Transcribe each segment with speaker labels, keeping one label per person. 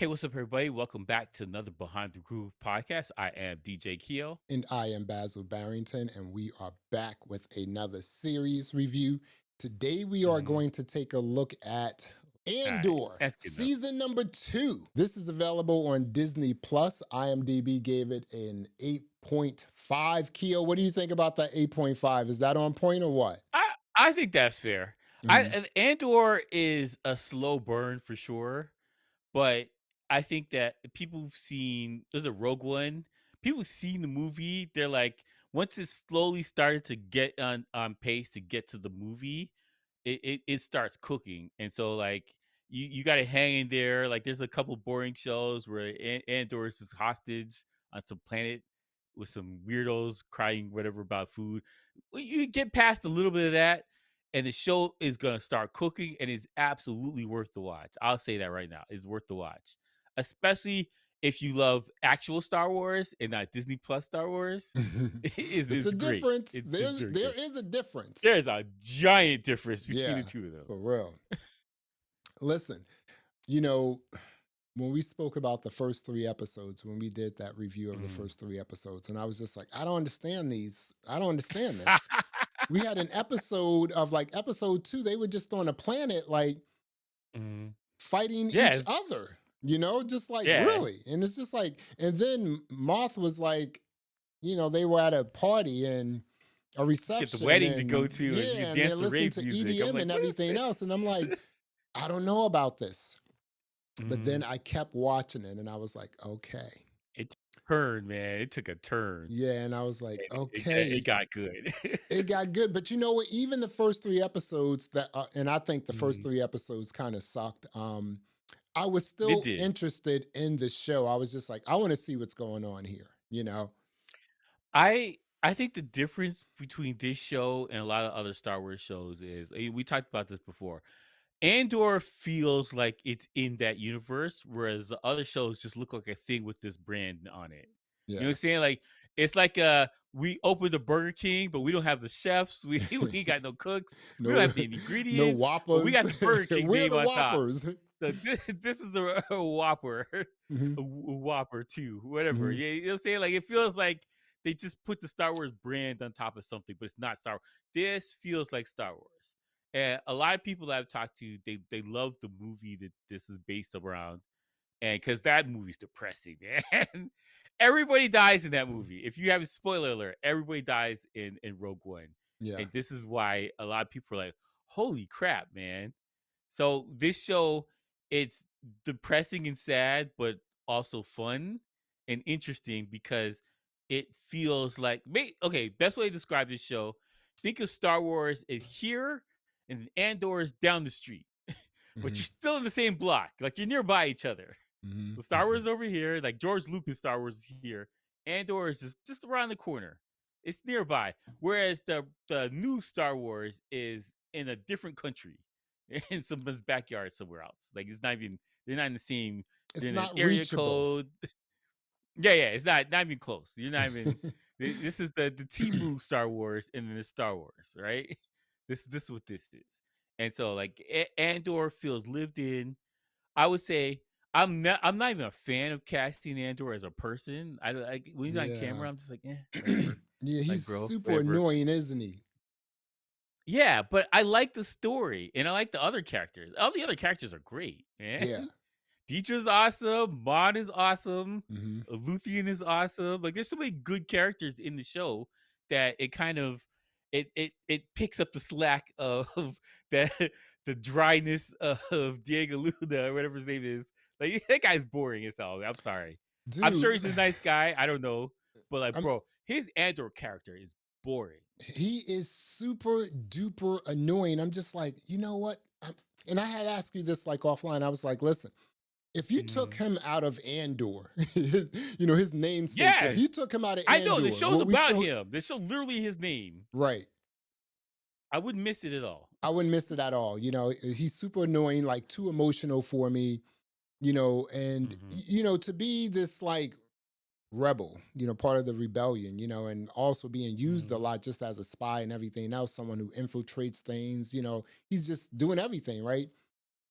Speaker 1: Hey, what's up, everybody? Welcome back to another Behind the Groove podcast. I am DJ Keo.
Speaker 2: And I am Basil Barrington, and we are back with another series review. Today, we are
Speaker 1: Hmm.
Speaker 2: going to take a look at
Speaker 1: All right,
Speaker 2: Andor,
Speaker 1: that's good enough.
Speaker 2: season number 2. This is available on Disney Plus. IMDb gave it an 8.5. Keo, what do you think about that 8.5? Is that on point or what?
Speaker 1: I think that's fair.
Speaker 2: Mhm.
Speaker 1: Andor is a slow burn for sure, but I think that people who've seen there's a Rogue One. People who've seen the movie, they're like, once it slowly started to get on pace to get to the movie, it starts cooking, and so like you got to hang in there. Like there's a couple boring shows where Andor is just hostage on some planet with some weirdos crying whatever about food. Well, you get past a little bit of that, and the show is gonna start cooking and is absolutely worth the watch. I'll say that right now. It's worth the watch. Especially if you love actual Star Wars and not Disney Plus Star Wars.
Speaker 2: It's a
Speaker 1: It's great.
Speaker 2: difference.
Speaker 1: It's
Speaker 2: There's
Speaker 1: very
Speaker 2: there
Speaker 1: good.
Speaker 2: is a difference.
Speaker 1: There's a giant difference between the
Speaker 2: Yeah,
Speaker 1: two of them.
Speaker 2: for real. Listen, you know, when we spoke about the first 3 episodes, when we did that review of the
Speaker 1: Mhm.
Speaker 2: first 3 episodes, and I was just like, I don't understand these. I don't understand this. We had an episode of like episode 2, they were just on a planet, like
Speaker 1: Mhm.
Speaker 2: fighting each
Speaker 1: Yeah,
Speaker 2: other, just like
Speaker 1: yeah.
Speaker 2: really. And it's just like, and then Moth was like, they were at a party and a
Speaker 1: Get the
Speaker 2: reception,
Speaker 1: wedding to go
Speaker 2: and
Speaker 1: to and you
Speaker 2: yeah, and they're
Speaker 1: dance the
Speaker 2: listening
Speaker 1: rave
Speaker 2: to
Speaker 1: music. I'm
Speaker 2: EDM
Speaker 1: like,
Speaker 2: and
Speaker 1: what is
Speaker 2: everything else. And I'm like,
Speaker 1: this?
Speaker 2: I don't know about this. But then
Speaker 1: Mhm.
Speaker 2: I kept watching it and I was like, okay.
Speaker 1: It took a turn, man. It took a turn.
Speaker 2: Yeah, and I was like,
Speaker 1: And it
Speaker 2: okay,
Speaker 1: got good.
Speaker 2: it got good. But you know what? Even the first 3 episodes and I think the first
Speaker 1: Mhm.
Speaker 2: 3 episodes kind of sucked. I was
Speaker 1: It
Speaker 2: still
Speaker 1: did.
Speaker 2: interested in the show. I was just like, I want to see what's going on here.
Speaker 1: I think the difference between this show and a lot of other Star Wars shows is we talked about this before. Andor feels like it's in that universe, whereas the other shows just look like a thing with this brand on it. You know what
Speaker 2: Yeah.
Speaker 1: I'm saying? Like it's like we opened a Burger King, but we don't have the chefs. We ain't got no cooks. We don't
Speaker 2: No,
Speaker 1: have the
Speaker 2: no
Speaker 1: ingredients, but we
Speaker 2: whoppers.
Speaker 1: got the Burger King
Speaker 2: Where are
Speaker 1: name
Speaker 2: the
Speaker 1: on top.
Speaker 2: whoppers?
Speaker 1: So this is a Whopper,
Speaker 2: Hmm.
Speaker 1: a Whopper 2, whatever.
Speaker 2: Hmm.
Speaker 1: Yeah, you know what I'm saying? Like it feels like they just put the Star Wars brand on top of something, but it's not Star Wars. This feels like Star Wars. And a lot of people that I've talked to, they love the movie that this is based around. And because that movie's depressing, man. Everybody dies in that movie. If you have a spoiler alert, everybody dies in Rogue One.
Speaker 2: Yeah.
Speaker 1: And this is why a lot of people are like, holy crap, man. So this show, it's depressing and sad, but also fun and interesting because it feels like okay, best way to describe this show. Think of Star Wars is here and Andor is down the street, but you're
Speaker 2: Hmm.
Speaker 1: still in the same block. Like you're nearby each other.
Speaker 2: Hmm.
Speaker 1: So Star Wars is over here, like George Lucas Star Wars is here. Andor is just around the corner. It's nearby. Whereas the new Star Wars is in a different country, in someone's backyard somewhere else. Like it's not even they're not in the same. They're
Speaker 2: It's
Speaker 1: in an
Speaker 2: not
Speaker 1: area
Speaker 2: reachable.
Speaker 1: code. Yeah. It's not even close. You're not even. This is the Timu Star Wars and then the Star Wars, right? This is what this is. And so like Andor feels lived in. I would say I'm not even a fan of casting Andor as a person. I like when he's on
Speaker 2: Yeah.
Speaker 1: camera, I'm just like, whatever.
Speaker 2: Yeah,
Speaker 1: Like,
Speaker 2: he's
Speaker 1: bro,
Speaker 2: super
Speaker 1: whatever.
Speaker 2: annoying, isn't he?
Speaker 1: Yeah, but I like the story and I like the other characters. All the other characters are great, man.
Speaker 2: Yeah.
Speaker 1: Dietrich's awesome. Mon is awesome.
Speaker 2: Hmm.
Speaker 1: Luthien is awesome. Like, there's so many good characters in the show that it kind of it picks up the slack of the the dryness of Diego Luna or whatever his name is. Like that guy's boring as hell. I'm sorry. I'm sure
Speaker 2: Dude,
Speaker 1: he's a nice guy. I don't know, but like,
Speaker 2: I'm
Speaker 1: bro, his Andor character is boring.
Speaker 2: he is super duper annoying. I'm just like, you know what? And I had asked you this like offline. I was like, listen, if you took
Speaker 1: Mhm.
Speaker 2: him out of Andor, his namesake, if
Speaker 1: Yeah,
Speaker 2: you took him out of
Speaker 1: I know the
Speaker 2: Andor,
Speaker 1: show's
Speaker 2: will we
Speaker 1: about
Speaker 2: still
Speaker 1: him. The show literally his name.
Speaker 2: right?
Speaker 1: I wouldn't miss it at all.
Speaker 2: I wouldn't miss it at all. He's super annoying, like too emotional for me, and
Speaker 1: Mhm.
Speaker 2: to be this like rebel, part of the rebellion, and also being used a
Speaker 1: Mhm.
Speaker 2: lot just as a spy and everything else, someone who infiltrates things, he's just doing everything, right?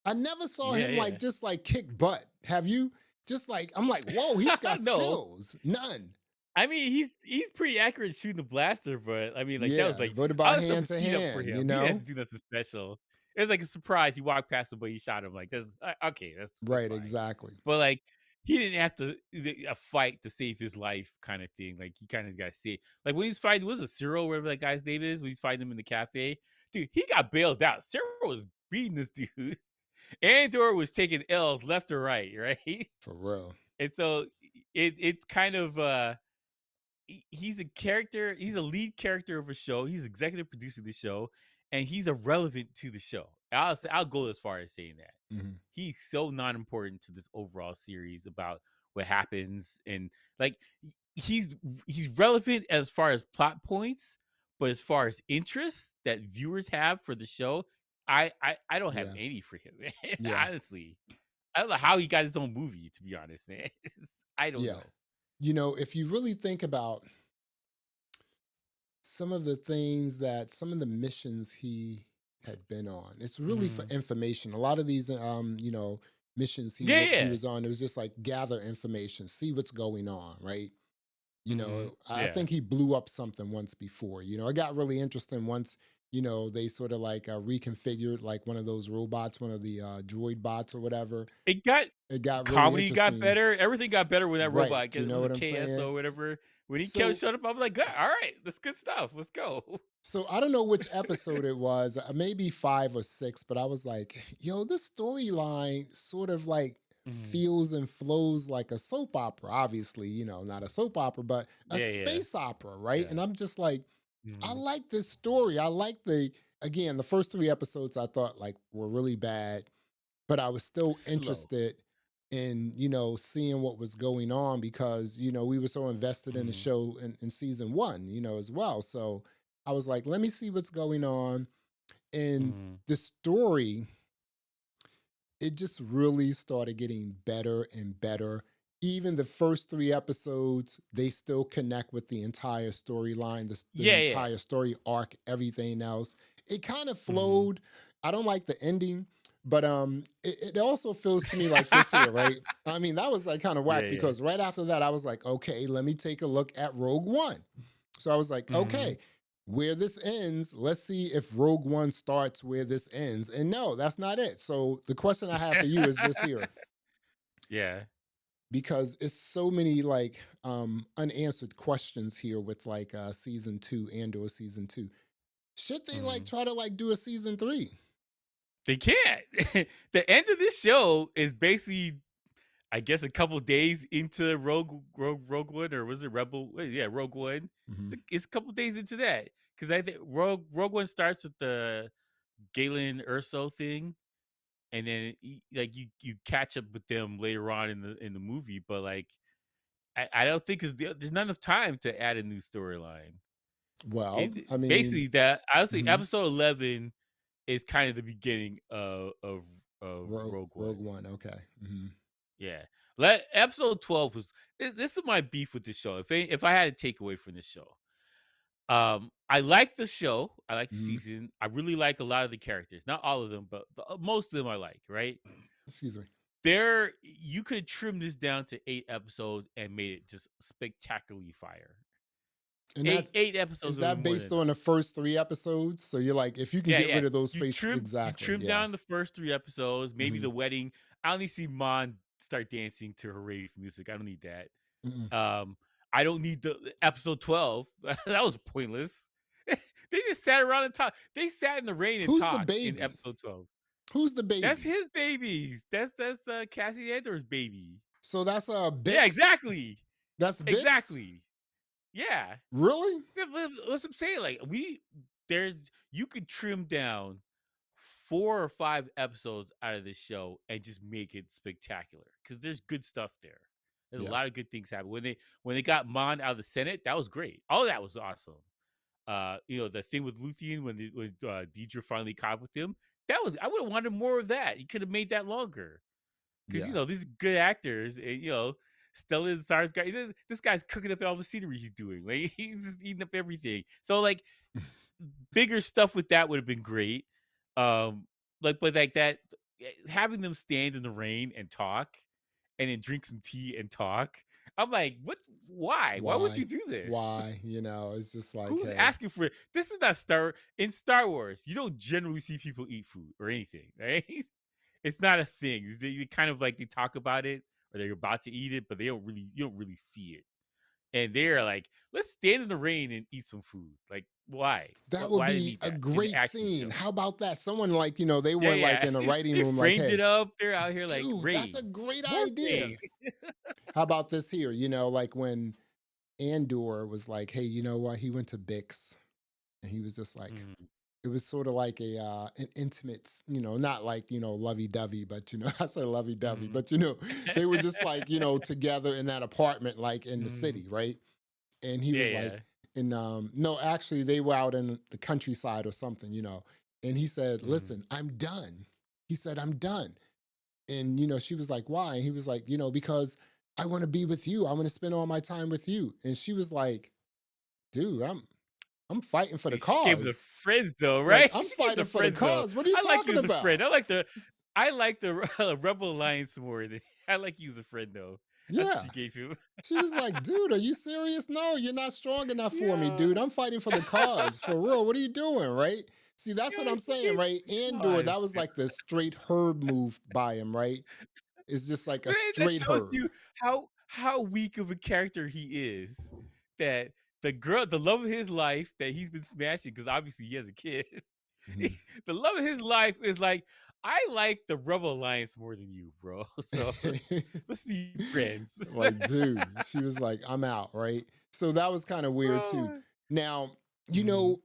Speaker 2: I never saw
Speaker 1: Yeah,
Speaker 2: him like
Speaker 1: yeah.
Speaker 2: just like kick butt. Have you? Just like I'm like, whoa, he's got
Speaker 1: No.
Speaker 2: skills. None.
Speaker 1: I mean, he's pretty accurate shooting the blaster, but I mean, like that was
Speaker 2: Yeah.
Speaker 1: like
Speaker 2: What
Speaker 1: all
Speaker 2: about
Speaker 1: that stuff
Speaker 2: hand
Speaker 1: was
Speaker 2: to
Speaker 1: teed up for
Speaker 2: hand? You
Speaker 1: him. He didn't have
Speaker 2: know?
Speaker 1: to do nothing special. It was like a surprise. You walked past him, but you shot him. Like that's okay. That's
Speaker 2: Right,
Speaker 1: fine.
Speaker 2: exactly.
Speaker 1: But like he didn't have to a fight to save his life, kind of thing. Like he kind of got saved. Like when he's fighting, was it Cyril, whatever that guy's name is? When he's fighting him in the cafe, dude, he got bailed out. Cyril was beating this dude. Andor was taking L's left or right, right?
Speaker 2: For real.
Speaker 1: And so it's kind of he's a character, he's a lead character of a show. He's executive producing the show, and he's irrelevant to the show. I'll go as far as saying that.
Speaker 2: Mhm.
Speaker 1: He's so not important to this overall series about what happens and like he's he's relevant as far as plot points, but as far as interests that viewers have for the show, I don't have
Speaker 2: Yeah.
Speaker 1: any for him, man.
Speaker 2: Yeah.
Speaker 1: Honestly. I don't know how he got his own movie, to be honest, man. I don't
Speaker 2: Yeah.
Speaker 1: know.
Speaker 2: If you really think about some of the missions he had been on, it's really for
Speaker 1: Mhm.
Speaker 2: information. A lot of these, missions
Speaker 1: Yeah,
Speaker 2: he
Speaker 1: yeah.
Speaker 2: was on, it was just like gather information, see what's going on, right?
Speaker 1: Mhm.
Speaker 2: I
Speaker 1: Yeah.
Speaker 2: think he blew up something once before. It got really interesting once, they sort of like reconfigured like one of those robots, one of the droid bots or whatever.
Speaker 1: It got
Speaker 2: It got really
Speaker 1: comedy got
Speaker 2: interesting.
Speaker 1: better, everything got better when that
Speaker 2: Right.
Speaker 1: robot
Speaker 2: You know
Speaker 1: was
Speaker 2: what
Speaker 1: it
Speaker 2: I'm saying?
Speaker 1: KSO or whatever. When he
Speaker 2: So,
Speaker 1: showed up, I was like, "Good, alright, that's good stuff, let's go."
Speaker 2: so I don't know which episode it was, maybe 5 or 6, but I was like, yo, this storyline sort of like
Speaker 1: Mhm.
Speaker 2: feels and flows like a soap opera. Obviously, not a soap opera, but a
Speaker 1: Yeah, yeah,
Speaker 2: space opera, right?
Speaker 1: yeah.
Speaker 2: And I'm just like, I
Speaker 1: Mhm.
Speaker 2: like this story. I like again, the first 3 episodes I thought like were really bad, but I was still
Speaker 1: Slow.
Speaker 2: interested in, seeing what was going on because, we were so invested in the
Speaker 1: Mhm.
Speaker 2: show in season one, as well. So I was like, let me see what's going on. And
Speaker 1: Mhm.
Speaker 2: the story, it just really started getting better and better. Even the first 3 episodes, they still connect with the entire storyline, the
Speaker 1: Yeah, yeah.
Speaker 2: entire story arc, everything else. It kind of
Speaker 1: Mhm.
Speaker 2: flowed. I don't like the ending, but it also feels to me like this here, right? I mean, that was like kind of
Speaker 1: Yeah,
Speaker 2: whack
Speaker 1: yeah.
Speaker 2: because right after that, I was like, okay, let me take a look at Rogue One. So I was like,
Speaker 1: Mhm.
Speaker 2: okay, where this ends, let's see if Rogue One starts where this ends. And no, that's not it. So the question I have for you is this here,
Speaker 1: Yeah.
Speaker 2: because it's so many like unanswered questions here with like season 2 and or season 2. Should they like
Speaker 1: Mhm.
Speaker 2: try to like do a season 3?
Speaker 1: They can't. The end of this show is basically I guess a couple days into Rogue One, or was it Rebel? Yeah, Rogue One.
Speaker 2: Hmm.
Speaker 1: It's a couple days into that because I think Rogue One starts with the Galen Urso thing, and then like you catch up with them later on in the movie. But like I don't think because there's not enough time to add a new storyline.
Speaker 2: Well,
Speaker 1: It
Speaker 2: I mean,
Speaker 1: basically that I would say
Speaker 2: mhm,
Speaker 1: episode 11 is kind of the beginning of Rogue
Speaker 2: Rogue
Speaker 1: One.
Speaker 2: One. Okay. Hmm.
Speaker 1: Yeah. Let episode 12 was this is my beef with the show. If I had to take away from this show. I like the show. I like the
Speaker 2: Hmm.
Speaker 1: season. I really like a lot of the characters. Not all of them, but most of them I like, right?
Speaker 2: Excuse me.
Speaker 1: There you could trim this down to 8 episodes and made it just spectacularly fire.
Speaker 2: And
Speaker 1: Eight
Speaker 2: is
Speaker 1: episodes would have
Speaker 2: that
Speaker 1: been more than
Speaker 2: based on
Speaker 1: enough.
Speaker 2: the first 3 episodes? So you're like, if you can
Speaker 1: Yeah,
Speaker 2: get
Speaker 1: yeah.
Speaker 2: rid of those face,
Speaker 1: You
Speaker 2: exactly.
Speaker 1: trim
Speaker 2: Yeah.
Speaker 1: down the first 3 episodes, maybe
Speaker 2: Hmm.
Speaker 1: the wedding. I only see Mon start dancing to her rave music. I don't need that.
Speaker 2: Hmm.
Speaker 1: Um, I don't need the episode 12. That was pointless. They just sat around and talked. They sat in the rain and
Speaker 2: Who's the
Speaker 1: talked in
Speaker 2: baby?
Speaker 1: episode 12.
Speaker 2: Who's the
Speaker 1: That's
Speaker 2: baby?
Speaker 1: his baby. That's Cassie Andor's baby.
Speaker 2: So that's
Speaker 1: Yeah,
Speaker 2: Bix.
Speaker 1: exactly.
Speaker 2: That's Bix.
Speaker 1: Exactly. Yeah.
Speaker 2: Really?
Speaker 1: That's what I'm saying. Like there's you could trim down 4 or 5 episodes out of this show and just make it spectacular because there's good stuff there. There's a
Speaker 2: Yeah.
Speaker 1: lot of good things happen when they got Mon out of the Senate. That was great. All that was awesome. The thing with Luthien when Deidre finally caught up with him. That was I would have wanted more of that. You could have made that longer because
Speaker 2: Yeah.
Speaker 1: these good actors. And, Stellan Skarsgård. This guy's cooking up all the scenery he's doing. Like he's just eating up everything. So like bigger stuff with that would have been great. But like that, having them stand in the rain and talk and then drink some tea and talk. I'm like, what? Why? Why would you
Speaker 2: Why?
Speaker 1: do this?
Speaker 2: Why? You know, it's just like,
Speaker 1: Who's
Speaker 2: hey,
Speaker 1: asking for it? This is not Star Wars. You don't generally see people eat food or anything, right? It's not a thing. They kind of like they talk about it or they're about to eat it, but they don't really you don't really see it. And they're like, let's stand in the rain and eat some food. Like, why?
Speaker 2: that would
Speaker 1: Why they
Speaker 2: be
Speaker 1: need
Speaker 2: a
Speaker 1: that in the
Speaker 2: great
Speaker 1: action
Speaker 2: scene.
Speaker 1: show?
Speaker 2: How about that? Someone like, they
Speaker 1: Yeah,
Speaker 2: were like
Speaker 1: yeah.
Speaker 2: in a writing
Speaker 1: They
Speaker 2: room, like,
Speaker 1: framed it
Speaker 2: hey,
Speaker 1: up. They're out here like
Speaker 2: dude, that's a
Speaker 1: rain,
Speaker 2: great
Speaker 1: more
Speaker 2: idea.
Speaker 1: rain.
Speaker 2: How about this here? Like when Andor was like, hey, you know what? He went to Bix and he was just like,
Speaker 1: Mhm,
Speaker 2: it was sort of like an intimate, not like, lovey dovey, but I say lovey dovey,
Speaker 1: mhm.
Speaker 2: but they were just like, together in that apartment, like in the
Speaker 1: Mhm.
Speaker 2: city, right? And he
Speaker 1: Yeah,
Speaker 2: was like,
Speaker 1: yeah.
Speaker 2: and no, actually they were out in the countryside or something, and he said,
Speaker 1: Mhm.
Speaker 2: listen, I'm done. He said, I'm done. And she was like, why? And he was like, because I want to be with you. I want to spend all my time with you. And she was like, dude, I'm fighting for the
Speaker 1: She gave him the
Speaker 2: cause.
Speaker 1: friend zone,
Speaker 2: Like,
Speaker 1: right?
Speaker 2: I'm
Speaker 1: She gave
Speaker 2: fighting
Speaker 1: the
Speaker 2: for the
Speaker 1: friend zone.
Speaker 2: cause. What are you
Speaker 1: I like you
Speaker 2: talking
Speaker 1: as a friend.
Speaker 2: about?
Speaker 1: I like the Rebel Alliance more than I like you as a friend though. That's what
Speaker 2: Yeah.
Speaker 1: she gave him.
Speaker 2: She was like, dude, are you serious? No, you're not strong enough for me,
Speaker 1: Yeah.
Speaker 2: dude. I'm fighting for the cause. For real. What are you doing? Right? See, that's what
Speaker 1: Yeah,
Speaker 2: I'm
Speaker 1: she
Speaker 2: saying,
Speaker 1: gave
Speaker 2: right?
Speaker 1: come
Speaker 2: Andor,
Speaker 1: on.
Speaker 2: that was like the straight herb move by him, right? It's just like a
Speaker 1: That
Speaker 2: straight
Speaker 1: shows
Speaker 2: herb.
Speaker 1: you how weak of a character he is. That the love of his life that he's been smashing because obviously he has a kid.
Speaker 2: Mhm.
Speaker 1: The love of his life is like, I like the Rebel Alliance more than you, bro. So let's be friends,
Speaker 2: Like, dude, she was like, I'm out, right? So that was kind of weird too.
Speaker 1: bro.
Speaker 2: Now,
Speaker 1: Mhm.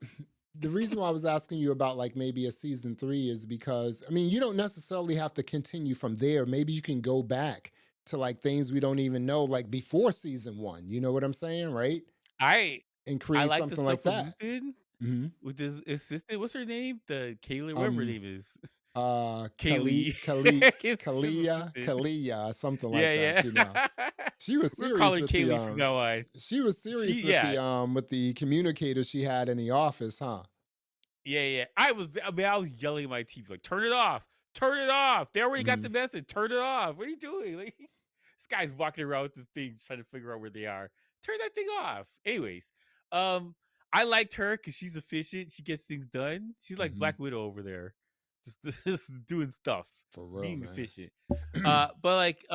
Speaker 2: the reason why I was asking you about like maybe a season three is because I mean, you don't necessarily have to continue from there. Maybe you can go back to like things we don't even know, like before season one. You know what I'm saying, right?
Speaker 1: I
Speaker 2: And
Speaker 1: I
Speaker 2: create
Speaker 1: like the
Speaker 2: something
Speaker 1: stuff
Speaker 2: like
Speaker 1: with
Speaker 2: that.
Speaker 1: Luthen
Speaker 2: hmm
Speaker 1: with his assistant. What's her name? The Kayla, whatever her
Speaker 2: Um,
Speaker 1: name is.
Speaker 2: Kali,
Speaker 1: Kaylee.
Speaker 2: Kali,
Speaker 1: His assistant.
Speaker 2: Kalia, something
Speaker 1: Yeah,
Speaker 2: like that.
Speaker 1: yeah.
Speaker 2: She was
Speaker 1: We're calling
Speaker 2: serious
Speaker 1: her
Speaker 2: with the
Speaker 1: Kaylee from now on.
Speaker 2: she was serious
Speaker 1: She yeah.
Speaker 2: with the communicator she had in the office, huh?
Speaker 1: Yeah, yeah. I was yelling at my team like, "Turn it off! Turn it off! They already got the
Speaker 2: Mhm.
Speaker 1: message. Turn it off! What are you doing?" Like, this guy's walking around with this thing trying to figure out where they are. Turn that thing off. Anyways, um, I liked her because she's efficient. She gets things done. She's like
Speaker 2: Mhm.
Speaker 1: Black Widow over there, just, just doing stuff,
Speaker 2: For real,
Speaker 1: being
Speaker 2: man.
Speaker 1: efficient. But like,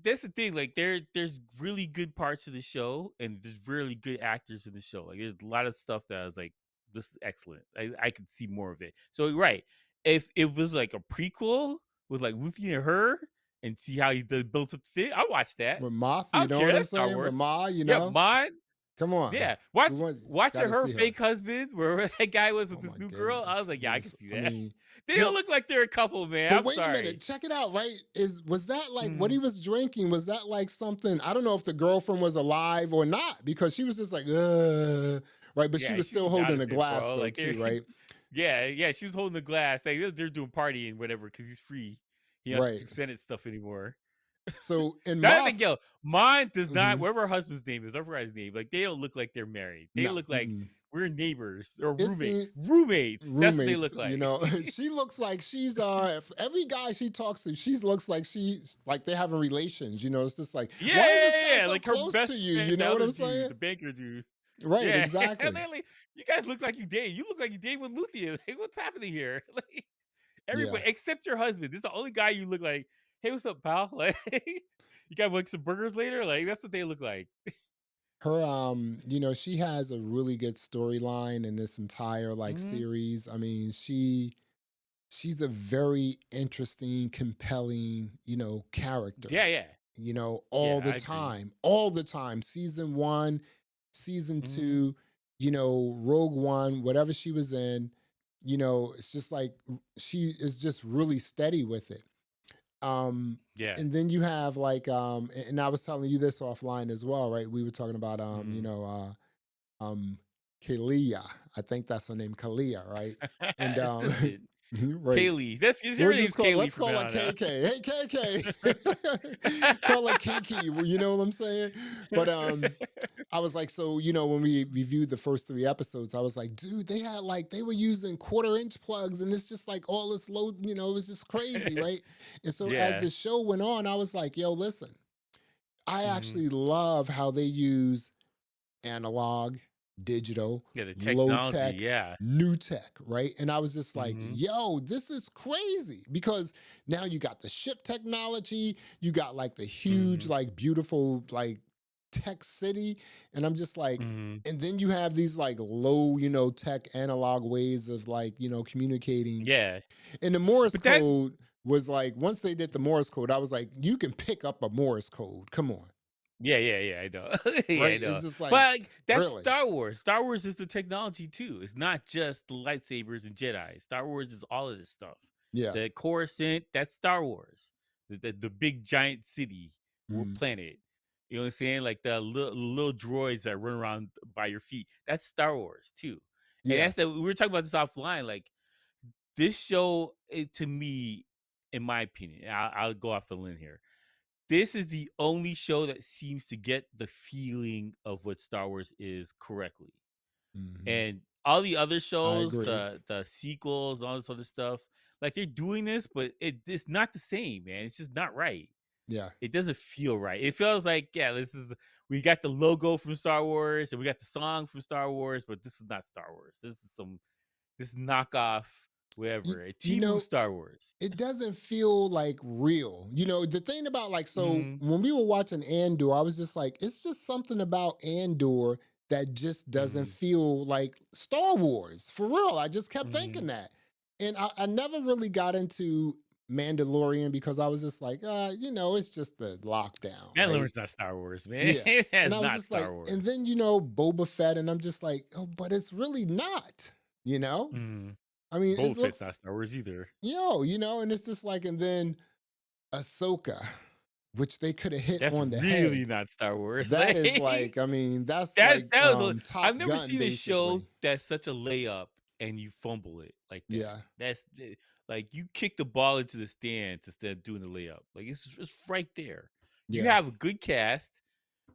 Speaker 1: that's the thing. Like, there's really good parts of the show, and there's really good actors in the show. Like, there's a lot of stuff that I was like, this is excellent. I could see more of it. So right, if it was like a prequel with like Luffy and her, and see how he does builds up the thing, I'll watch that.
Speaker 2: With Moth,
Speaker 1: I
Speaker 2: you
Speaker 1: don't
Speaker 2: know
Speaker 1: care.
Speaker 2: what I'm
Speaker 1: That's Star
Speaker 2: saying? With
Speaker 1: Wars.
Speaker 2: Ma,
Speaker 1: Yeah, mine.
Speaker 2: come on.
Speaker 1: Yeah,
Speaker 2: We want
Speaker 1: watching
Speaker 2: gotta
Speaker 1: her
Speaker 2: see her.
Speaker 1: fake husband, where that guy was with
Speaker 2: Oh
Speaker 1: this
Speaker 2: my
Speaker 1: new girl. I
Speaker 2: goodness.
Speaker 1: was like,
Speaker 2: He
Speaker 1: yeah, I can
Speaker 2: was,
Speaker 1: see
Speaker 2: I
Speaker 1: that.
Speaker 2: mean,
Speaker 1: They
Speaker 2: you
Speaker 1: don't
Speaker 2: know,
Speaker 1: look like they're a couple, man.
Speaker 2: but
Speaker 1: I'm
Speaker 2: wait a minute,
Speaker 1: sorry.
Speaker 2: check it out, right? Was that like what he
Speaker 1: Mhm.
Speaker 2: was drinking? Was that like something? I don't know if the girlfriend was alive or not, because she was just like, right. But she
Speaker 1: Yeah,
Speaker 2: was
Speaker 1: she
Speaker 2: still
Speaker 1: should be out
Speaker 2: holding
Speaker 1: of
Speaker 2: a
Speaker 1: it,
Speaker 2: glass
Speaker 1: bro.
Speaker 2: though,
Speaker 1: Like,
Speaker 2: too, right?
Speaker 1: yeah, yeah, she was holding the glass. Like, they're doing partying, whatever, because he's free. He don't have to
Speaker 2: Right.
Speaker 1: do Senate stuff anymore.
Speaker 2: So in
Speaker 1: That thing,
Speaker 2: Moth,
Speaker 1: yo, mine does not.
Speaker 2: mhm,
Speaker 1: Whatever her husband's name is, I forgot his name. Like, they don't look like they're married. They
Speaker 2: no,
Speaker 1: look like
Speaker 2: mm-mm.
Speaker 1: we're neighbors or
Speaker 2: It seems
Speaker 1: roommates. That's what they
Speaker 2: roommates,
Speaker 1: look like.
Speaker 2: she looks like she's if every guy she talks to, she looks like she's like they're having relations, it's just like,
Speaker 1: Yeah,
Speaker 2: why is this
Speaker 1: yeah,
Speaker 2: guy
Speaker 1: yeah,
Speaker 2: so
Speaker 1: like her
Speaker 2: close
Speaker 1: best
Speaker 2: to you?
Speaker 1: friend,
Speaker 2: You
Speaker 1: the
Speaker 2: know what
Speaker 1: other
Speaker 2: I'm
Speaker 1: dude,
Speaker 2: saying?
Speaker 1: the banker dude.
Speaker 2: Right,
Speaker 1: Yeah,
Speaker 2: exactly.
Speaker 1: they're like, you guys look like you date. You look like you date with Luthien. Like, what's happening here? Like,
Speaker 2: Yeah.
Speaker 1: everybody except your husband. This is the only guy you look like. Hey, what's up, pal? Like, you got like some burgers later. Like, that's what they look like.
Speaker 2: Her she has a really good storyline in this entire like
Speaker 1: Hmm.
Speaker 2: series. I mean, she's a very interesting, compelling, character,
Speaker 1: Yeah, yeah,
Speaker 2: all
Speaker 1: yeah.
Speaker 2: the
Speaker 1: I agree.
Speaker 2: time, all the time. Season one, season
Speaker 1: Hmm.
Speaker 2: two, Rogue One, whatever she was in, it's just like she is just really steady with it. Um,
Speaker 1: Yeah.
Speaker 2: and then you have like, and I was telling you this offline as well, right? We were talking about,
Speaker 1: Hmm.
Speaker 2: um, Kalia. I think that's her name, Kalia, right? And
Speaker 1: Assistant.
Speaker 2: Right.
Speaker 1: Kaylee. That's her
Speaker 2: We'll
Speaker 1: name's
Speaker 2: just call
Speaker 1: Kaylee
Speaker 2: let's
Speaker 1: from
Speaker 2: call her
Speaker 1: now on out.
Speaker 2: KK. Hey KK. Call her Kiki. You know what I'm saying? But I was like, so when we reviewed the first three episodes, I was like, dude, they were using quarter-inch plugs, and it's just like all this low, it was just crazy, right? And so as
Speaker 1: Yeah.
Speaker 2: the show went on, I was like, yo, listen, I
Speaker 1: Mhm.
Speaker 2: actually love how they use analog, digital,
Speaker 1: Yeah, the
Speaker 2: low
Speaker 1: technology,
Speaker 2: tech,
Speaker 1: yeah.
Speaker 2: new tech, right? And I was just like,
Speaker 1: Mhm.
Speaker 2: yo, this is crazy because now you got the ship technology, you got like the huge,
Speaker 1: Mhm.
Speaker 2: like beautiful, like tech city. And I'm just like,
Speaker 1: Mhm.
Speaker 2: and then you have these like low, tech analog ways of like, communicating.
Speaker 1: Yeah.
Speaker 2: And the Morse
Speaker 1: But that
Speaker 2: code was like, once they did the Morse code, I was like, you can pick up a Morse code. Come on.
Speaker 1: Yeah, yeah, yeah, I know. Yeah, I
Speaker 2: Right.
Speaker 1: know.
Speaker 2: It's just
Speaker 1: But,
Speaker 2: like,
Speaker 1: like, that's
Speaker 2: really?
Speaker 1: Star Wars. Star Wars is the technology too. It's not just the lightsabers and Jedi. Star Wars is all of this stuff.
Speaker 2: Yeah.
Speaker 1: The Coruscant, that's Star Wars. The big giant city or
Speaker 2: Mm,
Speaker 1: planet. You know what I'm saying? Like the little droids that run around by your feet. That's Star Wars too. And
Speaker 2: yeah.
Speaker 1: that's we were talking about this offline. Like this show, to me, in my opinion, I'll go off the limb here, this is the only show that seems to get the feeling of what Star Wars is correctly.
Speaker 2: Mhm.
Speaker 1: And all the other
Speaker 2: I
Speaker 1: shows,
Speaker 2: agree.
Speaker 1: the sequels, all this other stuff, like they're doing this, but it's not the same, man. It's just not right.
Speaker 2: Yeah.
Speaker 1: It doesn't feel right. It feels like, yeah, this is we got the logo from Star Wars and we got the song from Star Wars, but this is not Star Wars. This knockoff,
Speaker 2: You,
Speaker 1: whatever. A
Speaker 2: you
Speaker 1: Timu
Speaker 2: know,
Speaker 1: Star Wars.
Speaker 2: it doesn't feel like real. The thing about like, so
Speaker 1: Mm-hmm.
Speaker 2: when we were watching Andor, I was just like, it's just something about Andor that just doesn't
Speaker 1: Mm-hmm.
Speaker 2: feel like Star Wars for real. I just kept
Speaker 1: Mm-hmm.
Speaker 2: thinking that. And I never really got into Mandalorian because I was just like, it's just the lockdown, right?
Speaker 1: Mandalorian's not Star Wars, man.
Speaker 2: Yeah. And
Speaker 1: That's
Speaker 2: I was
Speaker 1: not
Speaker 2: just like,
Speaker 1: Star
Speaker 2: and
Speaker 1: Wars.
Speaker 2: then, Boba Fett, and I'm just like, oh, but it's really not, you know?
Speaker 1: Mm.
Speaker 2: I mean, it
Speaker 1: Boba Fett's
Speaker 2: looks,
Speaker 1: not Star Wars either.
Speaker 2: and it's just like, and then Ahsoka, which they could have hit
Speaker 1: That's
Speaker 2: on the
Speaker 1: really
Speaker 2: head.
Speaker 1: not Star Wars.
Speaker 2: That
Speaker 1: Like
Speaker 2: is like, I mean, that's
Speaker 1: that
Speaker 2: like
Speaker 1: that was a I've
Speaker 2: Top
Speaker 1: never
Speaker 2: Gun,
Speaker 1: seen a show
Speaker 2: basically.
Speaker 1: that's such a layup and you fumble it like that.
Speaker 2: Yeah.
Speaker 1: Like you kick the ball into the stands instead of doing the layup. Like it's right there. You
Speaker 2: Yeah.
Speaker 1: have a good cast.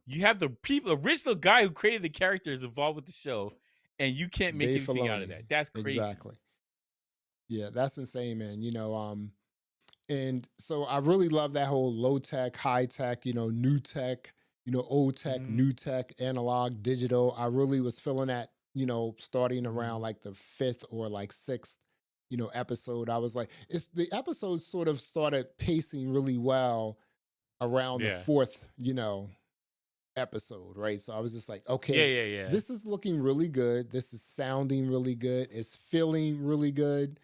Speaker 1: You have the original guy who created the characters involved with the show, and you can't make
Speaker 2: Dave
Speaker 1: anything out of
Speaker 2: Filoni.
Speaker 1: that. That's crazy.
Speaker 2: Exactly. Yeah, that's insane, man. And so I really love that whole low tech, high tech, new tech, old tech,
Speaker 1: Mhm,
Speaker 2: new tech, analog, digital. I really was feeling that, starting around
Speaker 1: mhm.
Speaker 2: like the fifth or like sixth, episode. I was like, it's the episodes sort of started pacing really well around the
Speaker 1: Yeah.
Speaker 2: fourth, episode, right? So I was just like,
Speaker 1: Yeah,
Speaker 2: okay,
Speaker 1: yeah, yeah.
Speaker 2: this is looking really good. This is sounding really good. It's feeling really good.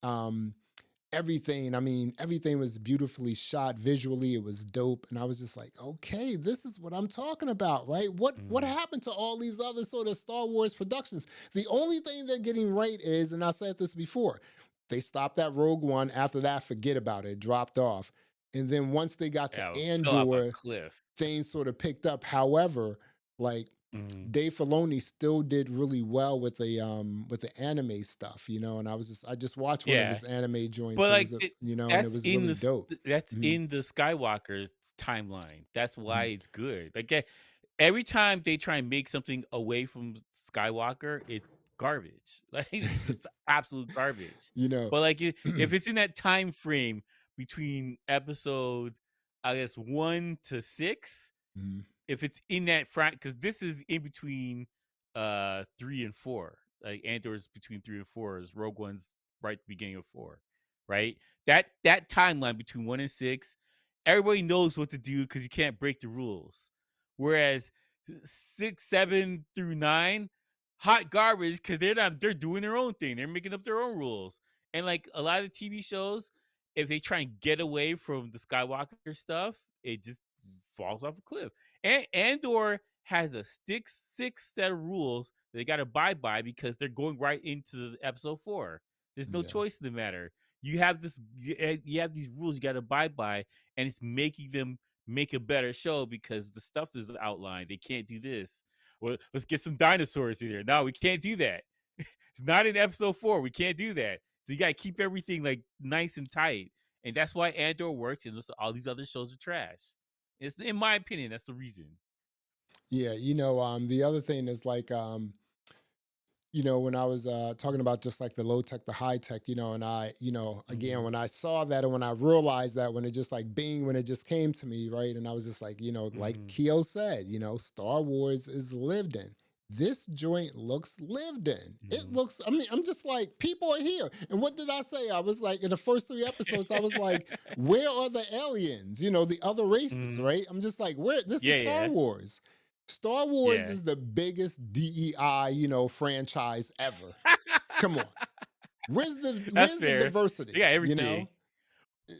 Speaker 2: Um, everything, I mean, everything was beautifully shot visually. It was dope. And I was just like, okay, this is what I'm talking about, right? What
Speaker 1: Mhm.
Speaker 2: happened to all these other sort of Star Wars productions? The only thing they're getting right is, and I said this before, they stopped at Rogue One. After that, forget about it, dropped off. And then once they got to
Speaker 1: Yeah, fell off a
Speaker 2: Andor,
Speaker 1: cliff.
Speaker 2: things sort of picked up. However, like
Speaker 1: Mhm.
Speaker 2: Dave Filoni still did really well with the anime stuff, and I just watched one of
Speaker 1: Yeah.
Speaker 2: his anime
Speaker 1: But,
Speaker 2: joints. It was
Speaker 1: like,
Speaker 2: and it was really dope.
Speaker 1: that's
Speaker 2: Mhm.
Speaker 1: in the Skywalker timeline. That's why
Speaker 2: Mhm.
Speaker 1: it's good. Like, every time they try and make something away from Skywalker, it's garbage. Like, it's just absolute garbage.
Speaker 2: you know,
Speaker 1: But, like, if it's in that time frame between episode, I guess, 1 to 6,
Speaker 2: Mhm.
Speaker 1: if it's in that front, because this is in between 3 and 4. Like Andor's between 3 and 4, is Rogue One's right at the beginning of 4, right? That timeline between 1 and 6, everybody knows what to do because you can't break the rules. Whereas 6, 7 through 9, hot garbage because they're doing their own thing. They're making up their own rules. And like a lot of the TV shows, if they try and get away from the Skywalker stuff, it just falls off a cliff. And Andor has a six set of rules they got to abide by because they're going right into episode 4. There's no
Speaker 2: Yeah.
Speaker 1: choice in the matter. You have you have these rules you got to abide by, and it's making them make a better show because the stuff is outlined. They can't do this. Well, let's get some dinosaurs in there. No, we can't do that. It's not in episode 4. We can't do that. So you gotta keep everything like nice and tight, and that's why Andor works, and all these other shows are trash. It's in my opinion, that's the reason.
Speaker 2: Yeah, the other thing is like, when I was talking about just like the low tech, the high tech, and again,
Speaker 1: Mhm,
Speaker 2: when I saw that and when I realized that, when it just like bing, when it just came to me, right? And I was just like, like
Speaker 1: mhm,
Speaker 2: Keo said, Star Wars is lived in. This joint looks lived in. It
Speaker 1: mhm.
Speaker 2: looks, I mean, I'm just like, people are here. And what did I say? I was like, in the first three episodes, I was like, where are the aliens? The other races,
Speaker 1: Mhm.
Speaker 2: right? I'm just like, where? This is
Speaker 1: Yeah,
Speaker 2: Star
Speaker 1: yeah,
Speaker 2: Wars. Star Wars
Speaker 1: yeah.
Speaker 2: is the biggest DEI, franchise ever. Come on.
Speaker 1: That's
Speaker 2: Where's the
Speaker 1: fair. They
Speaker 2: diversity,
Speaker 1: got everything.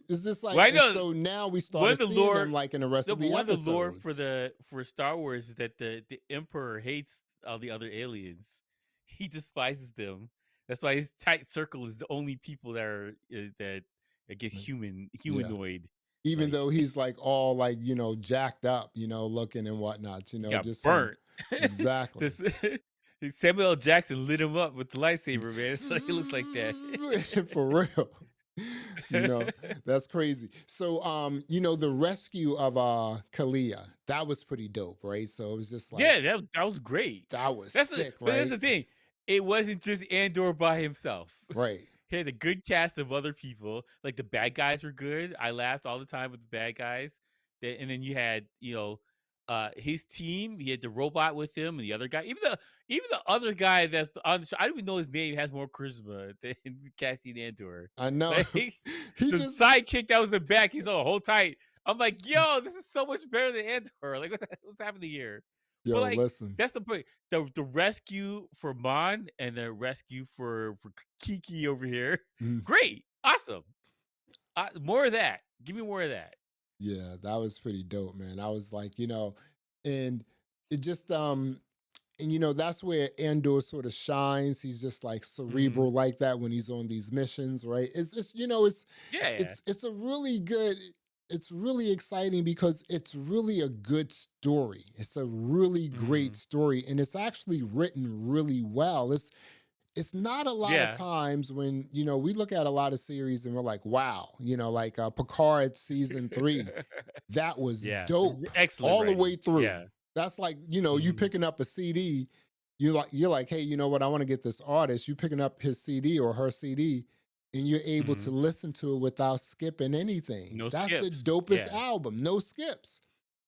Speaker 2: Is this
Speaker 1: Well,
Speaker 2: like,
Speaker 1: I
Speaker 2: and
Speaker 1: know
Speaker 2: so now we
Speaker 1: one of
Speaker 2: started
Speaker 1: the
Speaker 2: seeing
Speaker 1: lore
Speaker 2: them like in the rest
Speaker 1: no,
Speaker 2: of
Speaker 1: but
Speaker 2: the
Speaker 1: one of the lore
Speaker 2: episodes.
Speaker 1: for Star Wars is that the Emperor hates all the other aliens. He despises them. That's why his tight circle is the only people that are that I guess
Speaker 2: Like, yeah.
Speaker 1: humanoid.
Speaker 2: Even
Speaker 1: Like
Speaker 2: though he's like all like, jacked up, looking and whatnot,
Speaker 1: he got
Speaker 2: just from
Speaker 1: burnt.
Speaker 2: exactly.
Speaker 1: This Samuel L. Jackson lit him up with the lightsaber, man. So he looks like that.
Speaker 2: For real. You know, that's crazy. So the rescue of Kalia, that was pretty dope, right? So it was just
Speaker 1: Yeah,
Speaker 2: like
Speaker 1: that was great.
Speaker 2: that was
Speaker 1: That's the
Speaker 2: sick,
Speaker 1: but that's
Speaker 2: right?
Speaker 1: the thing. It wasn't just Andor by himself.
Speaker 2: Right.
Speaker 1: He had a good cast of other people. Like the bad guys were good. I laughed all the time with the bad guys. And then you had, his team. He had the robot with him and the other guy. Even the other guy that's on the show, I don't even know his name, has more charisma than Cassian Andor.
Speaker 2: I know.
Speaker 1: Like
Speaker 2: He
Speaker 1: the
Speaker 2: just
Speaker 1: sidekick that was in the back, he's all hold tight. I'm like, yo, this is so much better than Andor. Like, what's happening here? But
Speaker 2: yo,
Speaker 1: like,
Speaker 2: listen.
Speaker 1: that's the point. The rescue for Mon and the rescue for Kiki over here.
Speaker 2: Mm,
Speaker 1: Great, awesome. More of that. Give me more of that.
Speaker 2: yeah, that was pretty dope, man. I was like, and it just and that's where Andor sort of shines. He's just like
Speaker 1: Hmm.
Speaker 2: cerebral like that when he's on these missions, right? It's
Speaker 1: Yeah.
Speaker 2: it's a really good, it's really exciting because it's really a good story. It's a really great
Speaker 1: Hmm.
Speaker 2: story and it's actually written really well. It's not a lot of
Speaker 1: Yeah.
Speaker 2: times when we look at a lot of series and we're like, wow, like Picard season 3, that was
Speaker 1: Yeah.
Speaker 2: dope
Speaker 1: Excellent
Speaker 2: all the way
Speaker 1: writing.
Speaker 2: through.
Speaker 1: Yeah.
Speaker 2: That's like, you
Speaker 1: Hmm.
Speaker 2: picking up a CD, you're like, hey, you know what? I want to get this artist. You picking up his CD or her CD, and you're able to
Speaker 1: Hmm.
Speaker 2: listen to it without skipping anything.
Speaker 1: No
Speaker 2: That's the
Speaker 1: skips.
Speaker 2: dopest
Speaker 1: Yeah.
Speaker 2: album. No skips.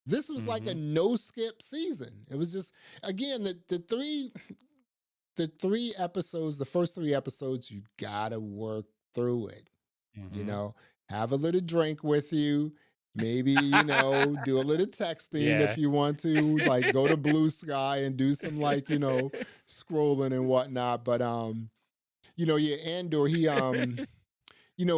Speaker 2: This was like a
Speaker 1: Hmm.
Speaker 2: no skip season. It was just, again, the three episodes, the first three episodes, you gotta work through it you
Speaker 1: Hmm.
Speaker 2: know, have a little drink with you. Maybe, do a little texting if
Speaker 1: Yeah.
Speaker 2: you want to, like go to Blue Sky and do some like, scrolling and whatnot. But yeah, Andor,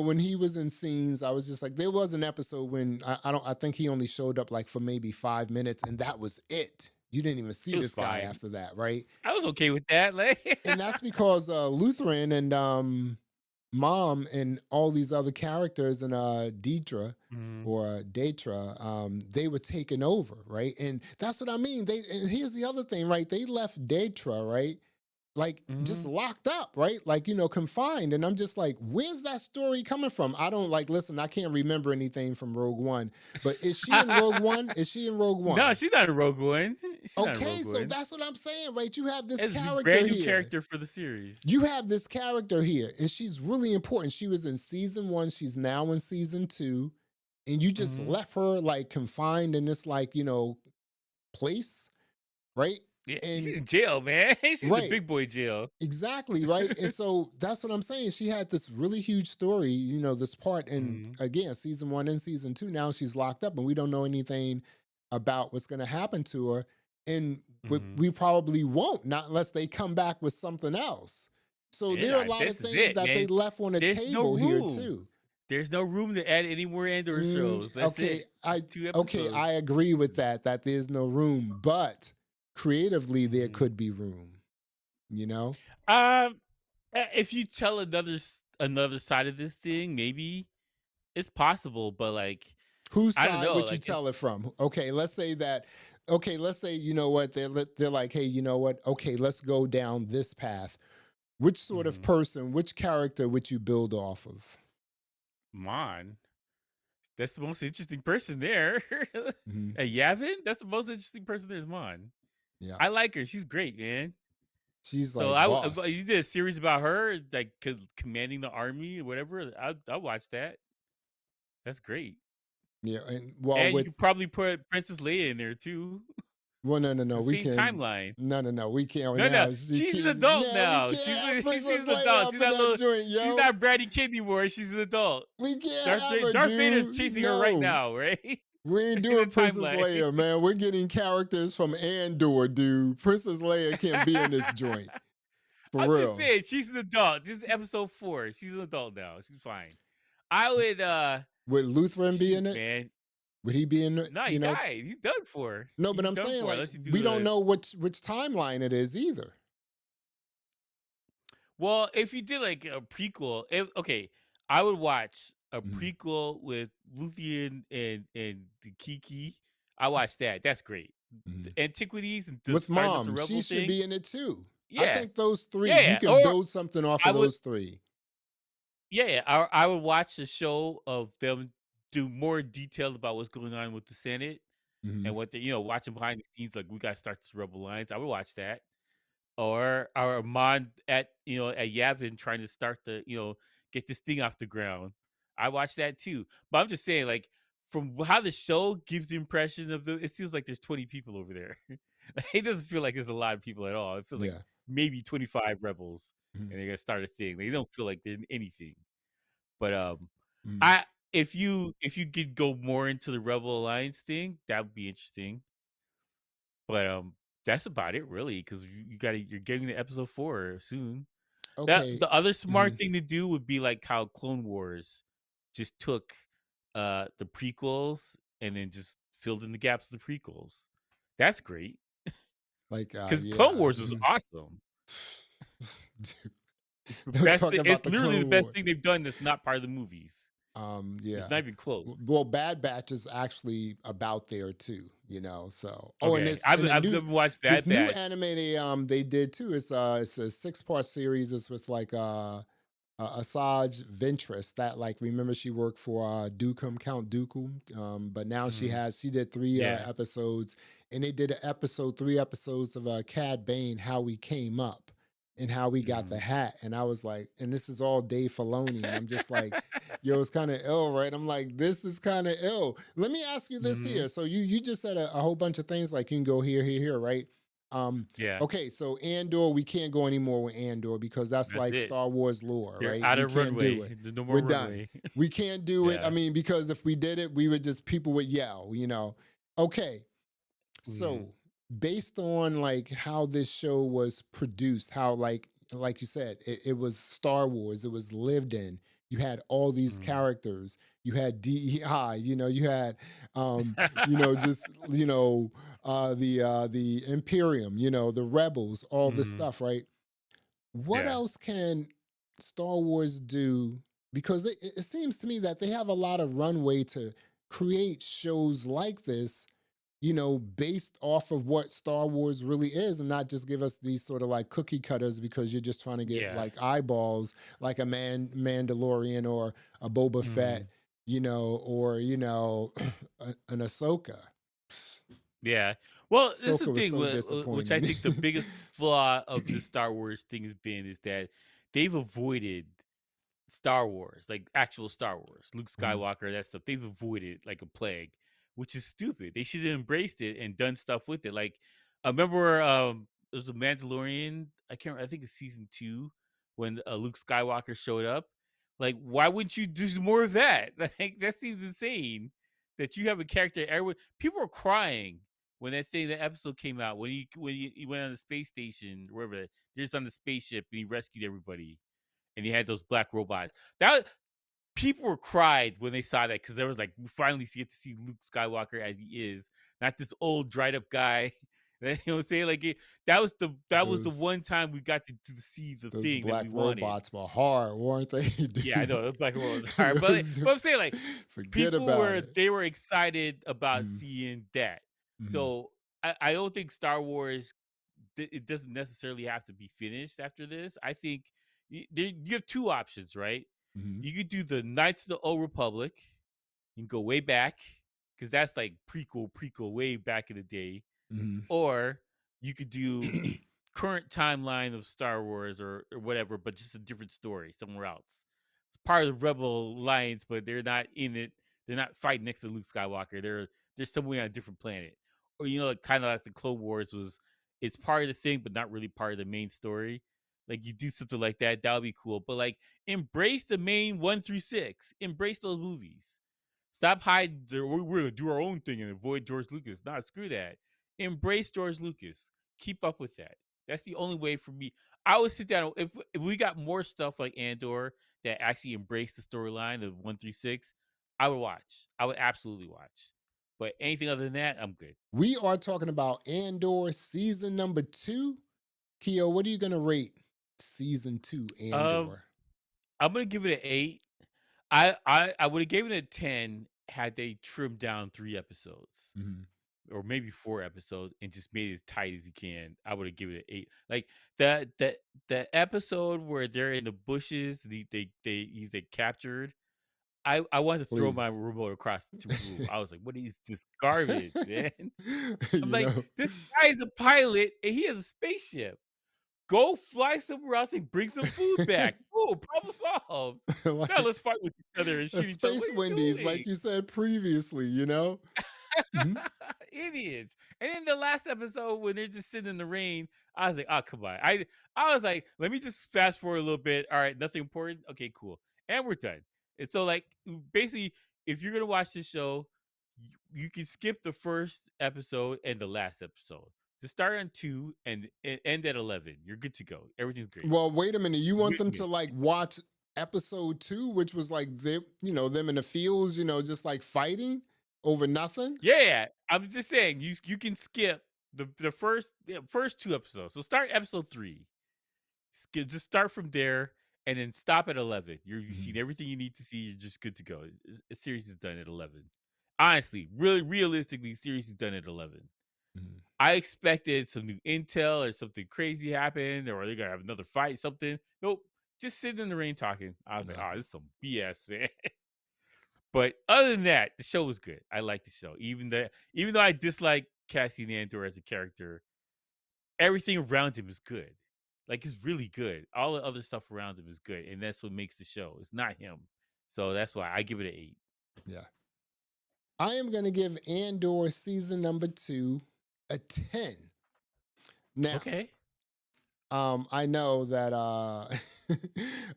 Speaker 2: when he was in scenes, I was just like, there was an episode when I think he only showed up like for maybe 5 minutes and that was it. You didn't even see
Speaker 1: It was
Speaker 2: this guy
Speaker 1: fine.
Speaker 2: after that, right?
Speaker 1: I was okay with that. Like,
Speaker 2: And that's because Lutheran and Mom and all these other characters and Deidre
Speaker 1: Mhm,
Speaker 2: or Datra, they were taken over, right? And that's what I mean. And here's the other thing, right? They left Datra, right? Like just
Speaker 1: mhm.
Speaker 2: locked up, right? Like, confined. And I'm just like, where's that story coming from? I don't like, listen, I can't remember anything from Rogue One, but is she in Rogue One? Is she in Rogue
Speaker 1: No,
Speaker 2: One?
Speaker 1: she's not in Rogue One. She's not in
Speaker 2: Okay,
Speaker 1: Rogue
Speaker 2: so
Speaker 1: One.
Speaker 2: that's what I'm saying, right? You have this
Speaker 1: It's a
Speaker 2: character
Speaker 1: brand new
Speaker 2: here.
Speaker 1: character for the series.
Speaker 2: You have this character here, and she's really important. She was in season 1, she's now in season 2, and you just
Speaker 1: Mhm.
Speaker 2: left her like confined in this like, place, right?
Speaker 1: Yeah, she's
Speaker 2: And
Speaker 1: in jail, man. She's in the
Speaker 2: right,
Speaker 1: big boy jail.
Speaker 2: exactly, right? And so that's what I'm saying. She had this really huge story, this part in
Speaker 1: Mhm,
Speaker 2: again, season 1 and season 2. Now she's locked up and we don't know anything about what's going to happen to her. And
Speaker 1: mhm.
Speaker 2: we probably won't, not unless they come back with something else. So there are a
Speaker 1: Yeah,
Speaker 2: lot of
Speaker 1: this is
Speaker 2: things
Speaker 1: it,
Speaker 2: that they
Speaker 1: man.
Speaker 2: left on the
Speaker 1: There's no
Speaker 2: table here
Speaker 1: room.
Speaker 2: too.
Speaker 1: There's no room to add any more Andor shows. That's
Speaker 2: Okay,
Speaker 1: it. It's 2 episodes.
Speaker 2: I agree with that there's no room, but creatively there
Speaker 1: Mhm.
Speaker 2: could be room, you know?
Speaker 1: If you tell another side of this thing, maybe it's possible, but like,
Speaker 2: Whose
Speaker 1: I don't
Speaker 2: side
Speaker 1: know,
Speaker 2: would you
Speaker 1: like,
Speaker 2: tell it from? Okay, let's say that. Okay, let's say you know what they're like. Hey, you know what? Okay, let's go down this path. Which sort of
Speaker 1: Mhm.
Speaker 2: person, which character would you build off of?
Speaker 1: Mon. That's the most interesting person there.
Speaker 2: Mhm.
Speaker 1: Yavin? That's the most interesting person there is Mon.
Speaker 2: Yeah.
Speaker 1: I like her. She's great, man.
Speaker 2: She's
Speaker 1: So
Speaker 2: like
Speaker 1: but
Speaker 2: boss.
Speaker 1: you did a series about her, like commanding the army or whatever. I'll watch that. That's great.
Speaker 2: Yeah, and well,
Speaker 1: And you
Speaker 2: with
Speaker 1: could probably put Princess Leia in there too.
Speaker 2: well, no, no,
Speaker 1: It's
Speaker 2: no,
Speaker 1: the
Speaker 2: we
Speaker 1: same
Speaker 2: can
Speaker 1: timeline.
Speaker 2: no, no, no, we can't
Speaker 1: No, no,
Speaker 2: now. She
Speaker 1: she's an
Speaker 2: can't.
Speaker 1: adult
Speaker 2: No, we
Speaker 1: now.
Speaker 2: can't have
Speaker 1: She's
Speaker 2: Princess
Speaker 1: an
Speaker 2: Leia
Speaker 1: adult.
Speaker 2: up in that joint,
Speaker 1: She's
Speaker 2: yo.
Speaker 1: not Bratty Kid anymore. She's an adult.
Speaker 2: We can't have her,
Speaker 1: Darth Vader's
Speaker 2: dude.
Speaker 1: chasing her right
Speaker 2: No,
Speaker 1: now, right?
Speaker 2: we ain't
Speaker 1: In the
Speaker 2: doing Princess
Speaker 1: timeline.
Speaker 2: Leia, man. We're getting characters from Andor, dude. Princess Leia can't be in this joint for
Speaker 1: I'm just
Speaker 2: real.
Speaker 1: saying, she's an adult. Just episode 4. She's an adult now. She's fine. I would
Speaker 2: Would Lutheran be
Speaker 1: shoot,
Speaker 2: in it?
Speaker 1: man.
Speaker 2: Would he be in it?
Speaker 1: No, he
Speaker 2: You know,
Speaker 1: died. He's done for.
Speaker 2: no, but
Speaker 1: He's
Speaker 2: I'm
Speaker 1: done
Speaker 2: saying
Speaker 1: for
Speaker 2: like
Speaker 1: unless you
Speaker 2: we
Speaker 1: do
Speaker 2: don't
Speaker 1: a
Speaker 2: know which timeline it is either.
Speaker 1: well, if you did like a prequel, okay, I would watch a
Speaker 2: Mhm,
Speaker 1: prequel with Luthien and the Kiki. I watch that. That's great.
Speaker 2: mhm.
Speaker 1: The antiquities and the
Speaker 2: With
Speaker 1: starting up the
Speaker 2: mom, she
Speaker 1: rebel
Speaker 2: should
Speaker 1: thing.
Speaker 2: be in it too. I
Speaker 1: Yeah,
Speaker 2: think those three,
Speaker 1: yeah,
Speaker 2: you
Speaker 1: yeah.
Speaker 2: can
Speaker 1: Or
Speaker 2: build something off
Speaker 1: I
Speaker 2: of
Speaker 1: would,
Speaker 2: those three.
Speaker 1: yeah, yeah. I would watch the show of them do more detail about what's going on with the Senate
Speaker 2: Mhm.
Speaker 1: and what they, watching behind the scenes. Like we got to start this rebel alliance. I would watch that. Or Amon at Yavin trying to start get this thing off the ground. I watched that too. But I'm just saying, like, from how the show gives the impression of it feels like there's 20 people over there. It doesn't feel like there's a lot of people at all. It feels like
Speaker 2: Yeah.
Speaker 1: maybe 25 rebels
Speaker 2: Mhm,
Speaker 1: and they're gonna start a thing. They don't feel like there's anything. But
Speaker 2: mhm.
Speaker 1: I if you could go more into the Rebel Alliance thing, that would be interesting. But that's about it really, because you're getting to episode 4 soon. That
Speaker 2: Okay.
Speaker 1: the other smart
Speaker 2: Mhm.
Speaker 1: thing to do would be like how Clone Wars just took the prequels and then just filled in the gaps of the prequels. That's great.
Speaker 2: Like,
Speaker 1: Because Clone
Speaker 2: yeah.
Speaker 1: Wars was awesome.
Speaker 2: Dude,
Speaker 1: It's the
Speaker 2: don't
Speaker 1: best
Speaker 2: talk
Speaker 1: thing.
Speaker 2: about
Speaker 1: It's
Speaker 2: the
Speaker 1: literally the
Speaker 2: Clone
Speaker 1: best thing
Speaker 2: Wars.
Speaker 1: they've done that's not part of the movies.
Speaker 2: Yeah.
Speaker 1: It's not even close.
Speaker 2: Well, Bad Batch is actually about there too, you know. So, oh, and
Speaker 1: Okay.
Speaker 2: this
Speaker 1: I've
Speaker 2: and a
Speaker 1: I've
Speaker 2: new
Speaker 1: never watched
Speaker 2: this
Speaker 1: Bad
Speaker 2: new
Speaker 1: Batch.
Speaker 2: anime they did too. It's a 6 part series. It's with like Asajj Ventress that like remember she worked for Count Dooku, but now
Speaker 1: Mhm.
Speaker 2: she did 3
Speaker 1: Yeah.
Speaker 2: episodes, and they did 3 episodes of Cad Bane, how we came up and how we got the
Speaker 1: Mhm.
Speaker 2: hat, and I was like, and this is all Dave Filoni, and I'm just like, yo, it's kind of ill, right? I'm like, this is kind of ill. Let me ask you this
Speaker 1: Mhm.
Speaker 2: here. So you just said a whole bunch of things like you can go here, here, here, right? Um,
Speaker 1: Yeah.
Speaker 2: Okay, so Andor, we can't go anymore with Andor because that's
Speaker 1: That's
Speaker 2: like
Speaker 1: it.
Speaker 2: Star Wars lore,
Speaker 1: You're
Speaker 2: right?
Speaker 1: out
Speaker 2: We
Speaker 1: of
Speaker 2: can't do
Speaker 1: runway.
Speaker 2: it.
Speaker 1: There's no more
Speaker 2: We're done.
Speaker 1: runway.
Speaker 2: We can't do it. I
Speaker 1: Yeah.
Speaker 2: mean, because if we did it, we would just people would yell, you know. Okay,
Speaker 1: Mhm.
Speaker 2: so based on like how this show was produced, how like you said, it was Star Wars, it was lived in. You had all these
Speaker 1: Mhm.
Speaker 2: characters. You had DEI, you know, you had just the Imperium, you know, the rebels, all this
Speaker 1: Mhm.
Speaker 2: stuff, right? What
Speaker 1: Yeah.
Speaker 2: else can Star Wars do? Because it seems to me that they have a lot of runway to create shows like this, you know, based off of what Star Wars really is, and not just give us these sort of like cookie cutters because you're just trying to get
Speaker 1: Yeah.
Speaker 2: like eyeballs, like a Mandalorian or a Boba Fett,
Speaker 1: Mhm.
Speaker 2: you know, or an Ahsoka.
Speaker 1: Yeah. Well, this is the
Speaker 2: Ahsoka was
Speaker 1: thing,
Speaker 2: so
Speaker 1: which I
Speaker 2: disappointing.
Speaker 1: think the biggest flaw of the Star Wars thing has been is that they've avoided Star Wars, like actual Star Wars, Luke
Speaker 2: Mhm,
Speaker 1: Skywalker, that stuff. They've avoided like a plague, which is stupid. They should have embraced it and done stuff with it. Like I remember it was a Mandalorian. I think it's season 2 when Luke Skywalker showed up. Like, why wouldn't you do more of that? Like that seems insane. That you have a character. Everyone, people were crying when that episode came out when he went on the space station, wherever. They're just on the spaceship and he rescued everybody and he had those black robots. That people were cried when they saw that because there was like we finally get to see Luke Skywalker as he is, not this old dried up guy. You know what I'm saying? Like that was the
Speaker 2: those
Speaker 1: one time we got to see the
Speaker 2: those
Speaker 1: thing that
Speaker 2: black
Speaker 1: we wanted.
Speaker 2: robots were hard, weren't they,
Speaker 1: Yeah, I
Speaker 2: dude?
Speaker 1: know the black world was hard,
Speaker 2: Those-
Speaker 1: but I'm saying like
Speaker 2: forget
Speaker 1: people
Speaker 2: about
Speaker 1: were
Speaker 2: it.
Speaker 1: they were excited about
Speaker 2: Mhm,
Speaker 1: seeing that.
Speaker 2: mhm.
Speaker 1: So I don't think Star Wars it doesn't necessarily have to be finished after this. I think you have two options, right?
Speaker 2: Mhm,
Speaker 1: You could do the Knights of the Old Republic. You can go way back because that's like prequel, way back in the day.
Speaker 2: mhm.
Speaker 1: Or you could do current timeline of Star Wars or whatever, but just a different story somewhere else. It's part of the Rebel Alliance, but they're not in it. They're not fighting next to Luke Skywalker. They're somewhere on a different planet. Or kind of like the Clone Wars was. It's part of the thing, but not really part of the main story. Like you do something like that, that would be cool. But like embrace the main 1 through 6. Embrace those movies. Stop hiding. We're gonna do our own thing and avoid George Lucas. Nah, screw that. Embrace George Lucas. Keep up with that. That's the only way for me. I would sit down if we got more stuff like Andor that actually embraced the storyline of 1 through 6. I would watch. I would absolutely watch. But anything other than that, I'm good.
Speaker 2: We are talking about Andor season number 2. Keo, what are you gonna rate season 2
Speaker 1: Um,
Speaker 2: Andor?
Speaker 1: I'm gonna give it an 8. I would have given it a 10 had they trimmed down 3 episodes.
Speaker 2: Mhm.
Speaker 1: Or maybe 4 episodes and just made it as tight as you can. I would have given it 8. Like the episode where they're in the bushes, he's they captured. I wanted to throw my
Speaker 2: Please.
Speaker 1: remote across the room. I was like, "What is this garbage, man?" I'm
Speaker 2: You
Speaker 1: like,
Speaker 2: know,
Speaker 1: "This guy is a pilot and he has a spaceship. Go fly somewhere else and bring some food back. Oh, problem solved. Now
Speaker 2: like
Speaker 1: let's fight with each other and
Speaker 2: a
Speaker 1: shoot each other. What
Speaker 2: space
Speaker 1: are you
Speaker 2: Wendy's,
Speaker 1: doing?"
Speaker 2: like you said previously, you know? Mhm.
Speaker 1: Idiots. And in the last episode when they're just sitting in the rain, I was like, oh come on. I was like, let me just fast forward a little bit. All right, nothing important. Okay, cool. And we're done. And so like basically, if you're gonna watch this show, you can skip the first episode and the last episode. Just start on 2 and end at 11. You're good to go. Everything's great.
Speaker 2: Well, wait a minute. You want
Speaker 1: Win
Speaker 2: them to
Speaker 1: win.
Speaker 2: like watch episode 2, which was like them in the fields, just like fighting over nothing?
Speaker 1: Yeah, I'm just saying you can skip first 2 episodes. So start episode 3. Just start from there and then stop at 11. You've seen
Speaker 2: Mhm,
Speaker 1: everything you need to see. You're just good to go. A series is done at 11. Honestly, really, realistically, series is done at 11.
Speaker 2: mhm.
Speaker 1: I expected some new intel or something crazy happened, or they're gonna have another fight, something. Nope, just sitting in the rain talking. I was like, oh,
Speaker 2: Nothing.
Speaker 1: this is some BS, man. But other than that, the show was good. I like the show, even though I dislike Cassian Andor as a character. Everything around him is good. Like, it's really good. All the other stuff around him is good, and that's what makes the show. It's not him. So that's why I give it an 8.
Speaker 2: Yeah. I am going to give Andor season number 2 a 10. Now,
Speaker 1: Okay.
Speaker 2: I know that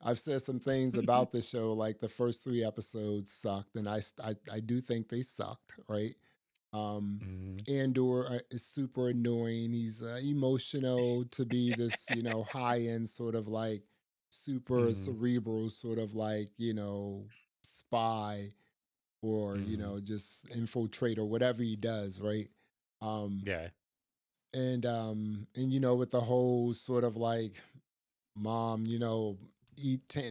Speaker 2: I've said some things about the show, like the first 3 episodes sucked, and I do think they sucked, right? Um,
Speaker 1: Mhm.
Speaker 2: Andor is super annoying. He's emotional to be this, high end sort of like super
Speaker 1: Mhm.
Speaker 2: cerebral sort of like, spy or,
Speaker 1: Mhm.
Speaker 2: just infiltrate or whatever he does, right? Um,
Speaker 1: Yeah.
Speaker 2: and with the whole sort of like mom,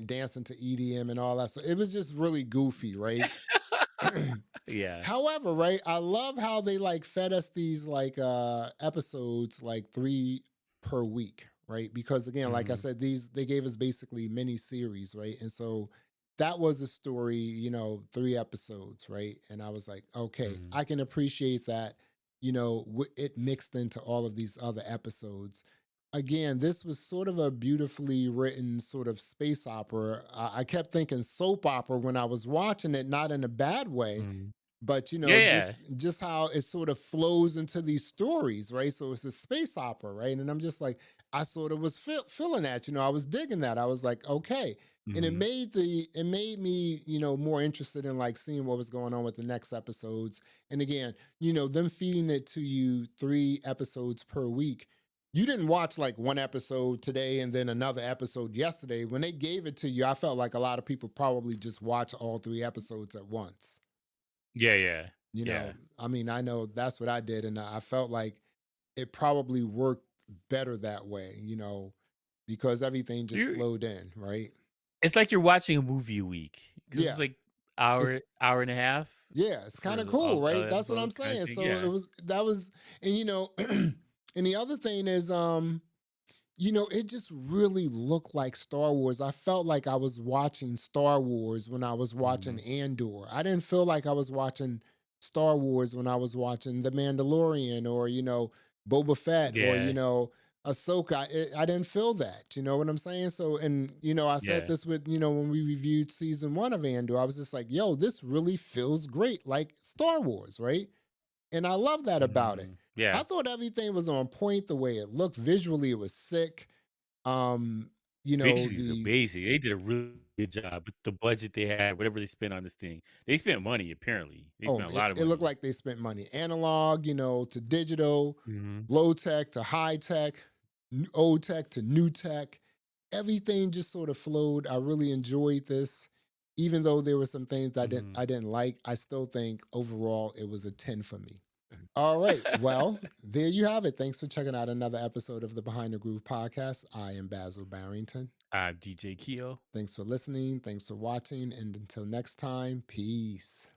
Speaker 2: dancing to EDM and all that. So it was just really goofy, right?
Speaker 1: Yeah.
Speaker 2: However, right, I love how they like fed us these like episodes like 3 per week, right? Because again, like I
Speaker 1: Mhm.
Speaker 2: said, these they gave us basically mini series, right? And so that was a story, 3 episodes, right? And I was like, okay,
Speaker 1: Mhm.
Speaker 2: I can appreciate that, it mixed into all of these other episodes. Again, this was sort of a beautifully written sort of space opera. I kept thinking soap opera when I was watching it, not in a bad way,
Speaker 1: Mhm.
Speaker 2: but
Speaker 1: Yeah, yeah.
Speaker 2: just how it sort of flows into these stories, right? So it's a space opera, right? And I'm just like, I sort of was feeling that, I was digging that. I was like, okay. And
Speaker 1: Mhm.
Speaker 2: it made me, more interested in like seeing what was going on with the next episodes. And again, them feeding it to you 3 episodes per week. You didn't watch like one episode today and then another episode yesterday. When they gave it to you, I felt like a lot of people probably just watch all 3 episodes at once.
Speaker 1: Yeah, yeah. Yeah.
Speaker 2: I mean, I know that's what I did, and I felt like it probably worked better that way, because everything just
Speaker 1: You
Speaker 2: flowed in, right?
Speaker 1: It's like you're watching a movie a week because it's
Speaker 2: Yeah,
Speaker 1: like hour,
Speaker 2: it's
Speaker 1: hour and a half
Speaker 2: yeah, it's kind of
Speaker 1: for
Speaker 2: cool,
Speaker 1: all
Speaker 2: right? That's what I'm
Speaker 1: episodes kind of
Speaker 2: saying.
Speaker 1: thing.
Speaker 2: So it
Speaker 1: Yeah.
Speaker 2: was that was, and And the other thing is, it just really looked like Star Wars. I felt like I was watching Star Wars when I was watching
Speaker 1: Mhm.
Speaker 2: Andor. I didn't feel like I was watching Star Wars when I was watching The Mandalorian or, Boba Fett or,
Speaker 1: Yeah,
Speaker 2: Ahsoka. I didn't feel that. You know what I'm saying? So, and, I said
Speaker 1: yeah.
Speaker 2: this with, when we reviewed season one of Andor, I was just like, yo, this really feels great, like Star Wars, right? And I love that about it. I
Speaker 1: Yeah.
Speaker 2: thought everything was on point the way it looked visually. It was sick. Um, you know,
Speaker 1: Visually, it's
Speaker 2: the
Speaker 1: amazing. They did a really good job with the budget they had, whatever they spent on this thing. They spent money, apparently. They
Speaker 2: oh,
Speaker 1: spent a
Speaker 2: it,
Speaker 1: lot of
Speaker 2: it looked
Speaker 1: money.
Speaker 2: like they spent money. Analog, to digital,
Speaker 1: Mhm,
Speaker 2: low tech to high tech, old tech to new tech. Everything just sort of flowed. I really enjoyed this. Even though there were some things
Speaker 1: mhm.
Speaker 2: I didn't like, I still think overall it was a 10 for me. All right. Well, there you have it. Thanks for checking out another episode of the Behind the Groove podcast. I am Basil Barrington.
Speaker 1: I'm DJ Keo.
Speaker 2: Thanks for listening. Thanks for watching. And until next time, peace.